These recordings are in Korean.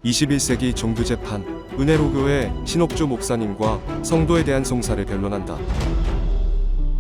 21세기 종교재판, 은혜로교회 신옥주 목사님과 성도에 대한 송사를 변론한다.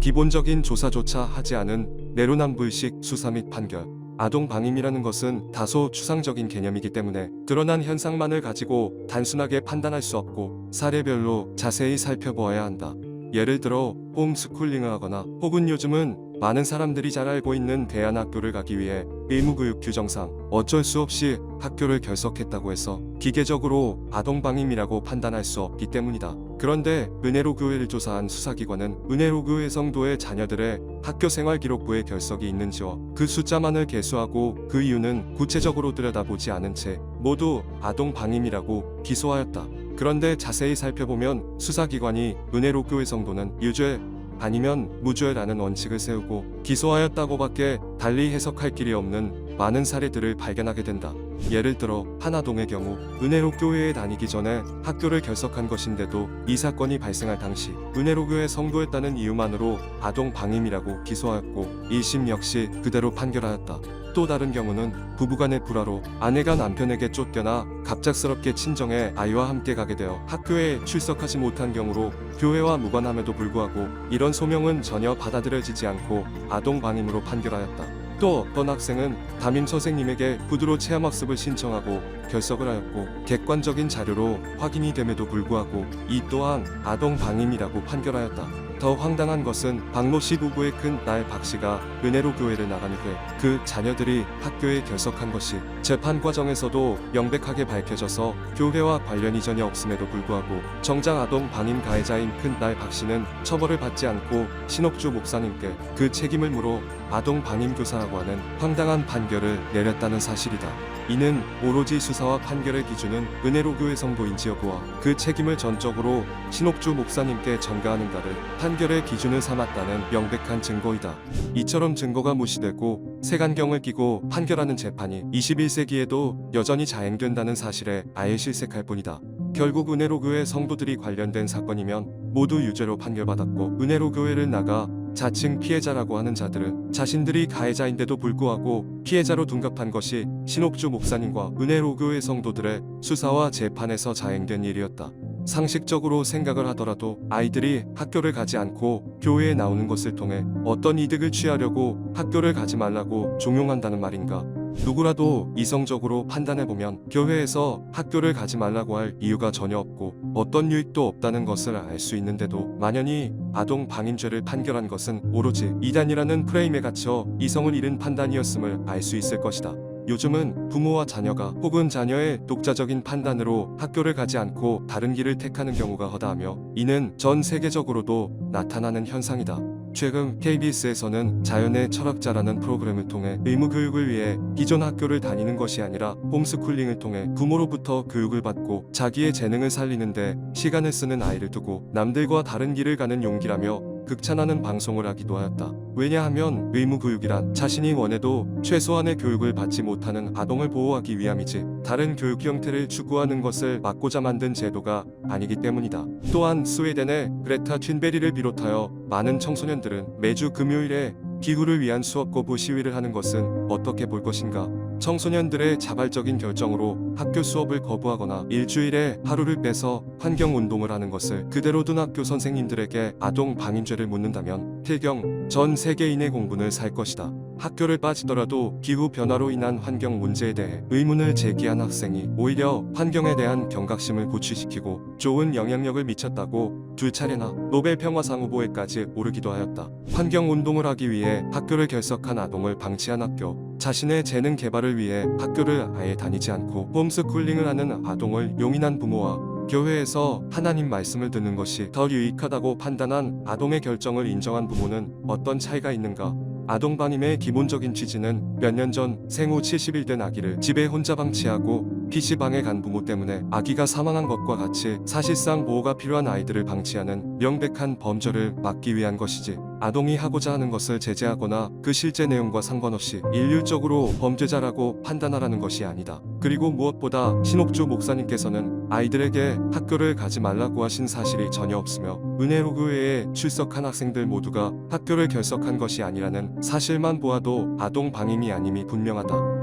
기본적인 조사조차 하지 않은 내로남불식 수사 및 판결. 아동 방임이라는 것은 다소 추상적인 개념이기 때문에 드러난 현상만을 가지고 단순하게 판단할 수 없고 사례별로 자세히 살펴보아야 한다. 예를 들어 홈스쿨링을 하거나 혹은 요즘은 많은 사람들이 잘 알고 있는 대안학교를 가기 위해 의무교육 규정상 어쩔 수 없이 학교를 결석했다고 해서 기계적으로 아동방임이라고 판단할 수 없기 때문이다. 그런데 은혜로교회를 조사한 수사기관은 은혜로교회 성도의 자녀들의 학교생활기록부에 결석이 있는지와 그 숫자만을 계수하고 그 이유는 구체적으로 들여다보지 않은 채 모두 아동방임이라고 기소하였다. 그런데 자세히 살펴보면 수사기관이 은혜로교회 성도는 유죄 아니면 무죄라는 원칙을 세우고 기소하였다고밖에 달리 해석할 길이 없는 많은 사례들을 발견하게 된다. 예를 들어 한 아동의 경우 은혜로교회에 다니기 전에 학교를 결석한 것인데도 이 사건이 발생할 당시 은혜로교회 성도였다는 이유만으로 아동 방임이라고 기소하였고 1심 역시 그대로 판결하였다. 또 다른 경우는 부부간의 불화로 아내가 남편에게 쫓겨나 갑작스럽게 친정에 아이와 함께 가게 되어 학교에 출석하지 못한 경우로 교회와 무관함에도 불구하고 이런 소명은 전혀 받아들여지지 않고 아동 방임으로 판결하였다. 또 어떤 학생은 담임 선생님에게 구두로 체험학습을 신청하고 결석을 하였고 객관적인 자료로 확인이 됨에도 불구하고 이 또한 아동 방임이라고 판결하였다. 더 황당한 것은 박모씨 부부의 큰 딸 박씨가 은혜로 교회를 나간 후에 그 자녀들이 학교에 결석한 것이 재판 과정에서도 명백하게 밝혀져서 교회와 관련이 전혀 없음에도 불구하고 정작 아동 방임 가해자인 큰 딸 박씨는 처벌을 받지 않고 신옥주 목사님께 그 책임을 물어 아동 방임 교사라고 하는 황당한 판결을 내렸다는 사실이다. 이는 오로지 수사와 판결의 기준은 은혜로교회 성도인지 여부와 그 책임을 전적으로 신옥주 목사님께 전가하는가를 판결의 기준을 삼았다는 명백한 증거이다. 이처럼 증거가 무시되고 색안경을 끼고 판결하는 재판이 21세기에도 여전히 자행된다는 사실에 아예 실색할 뿐이다. 결국 은혜로교회 성도들이 관련된 사건이면 모두 유죄로 판결받았고 은혜로교회를 나가 자칭 피해자라고 하는 자들은 자신들이 가해자인데도 불구하고 피해자로 둔갑한 것이 신옥주 목사님과 은혜로교회 성도들의 수사와 재판에서 자행된 일이었다. 상식적으로 생각을 하더라도 아이들이 학교를 가지 않고 교회에 나오는 것을 통해 어떤 이득을 취하려고 학교를 가지 말라고 종용한다는 말인가? 누구라도 이성적으로 판단해보면 교회에서 학교를 가지 말라고 할 이유가 전혀 없고 어떤 유익도 없다는 것을 알 수 있는데도 만연히 아동 방임죄를 판결한 것은 오로지 이단이라는 프레임에 갇혀 이성을 잃은 판단이었음을 알 수 있을 것이다. 요즘은 부모와 자녀가 혹은 자녀의 독자적인 판단으로 학교를 가지 않고 다른 길을 택하는 경우가 허다하며 이는 전 세계적으로도 나타나는 현상이다. 최근 KBS에서는 자연의 철학자라는 프로그램을 통해 의무교육을 위해 기존 학교를 다니는 것이 아니라 홈스쿨링을 통해 부모로부터 교육을 받고 자기의 재능을 살리는데 시간을 쓰는 아이를 두고 남들과 다른 길을 가는 용기라며 극찬하는 방송을 하기도 하였다. 왜냐하면 의무교육이란 자신이 원해도 최소한의 교육을 받지 못하는 아동을 보호하기 위함이지 다른 교육 형태를 추구하는 것을 막고자 만든 제도가 아니기 때문이다. 또한 스웨덴의 그레타 튠베리를 비롯하여 많은 청소년들은 매주 금요일에 기후를 위한 수업 거부 시위를 하는 것은 어떻게 볼 것인가? 청소년들의 자발적인 결정으로 학교 수업을 거부하거나 일주일에 하루를 빼서 환경운동을 하는 것을 그대로 둔 학교 선생님들에게 아동 방임죄를 묻는다면 필경 전 세계인의 공분을 살 것이다. 학교를 빠지더라도 기후 변화로 인한 환경 문제에 대해 의문을 제기한 학생이 오히려 환경에 대한 경각심을 고취시키고 좋은 영향력을 미쳤다고 2차례나 노벨 평화상 후보에까지 오르기도 하였다. 환경운동을 하기 위해 학교를 결석한 아동을 방치한 학교, 자신의 재능 개발을 위해 학교를 아예 다니지 않고 홈스쿨링을 하는 아동을 용인한 부모와 교회에서 하나님 말씀을 듣는 것이 더 유익하다고 판단한 아동의 결정을 인정한 부모는 어떤 차이가 있는가? 아동 방임의 기본적인 취지는 몇 년 전 생후 70일 된 아기를 집에 혼자 방치하고 PC방에 간 부모 때문에 아기가 사망한 것과 같이 사실상 보호가 필요한 아이들을 방치하는 명백한 범죄를 막기 위한 것이지 아동이 하고자 하는 것을 제재하거나 그 실제 내용과 상관없이 일률적으로 범죄자라고 판단하라는 것이 아니다. 그리고 무엇보다 신옥주 목사님께서는 아이들에게 학교를 가지 말라고 하신 사실이 전혀 없으며 은혜로교회에 출석한 학생들 모두가 학교를 결석한 것이 아니라는 사실만 보아도 아동 방임이 아님이 분명하다.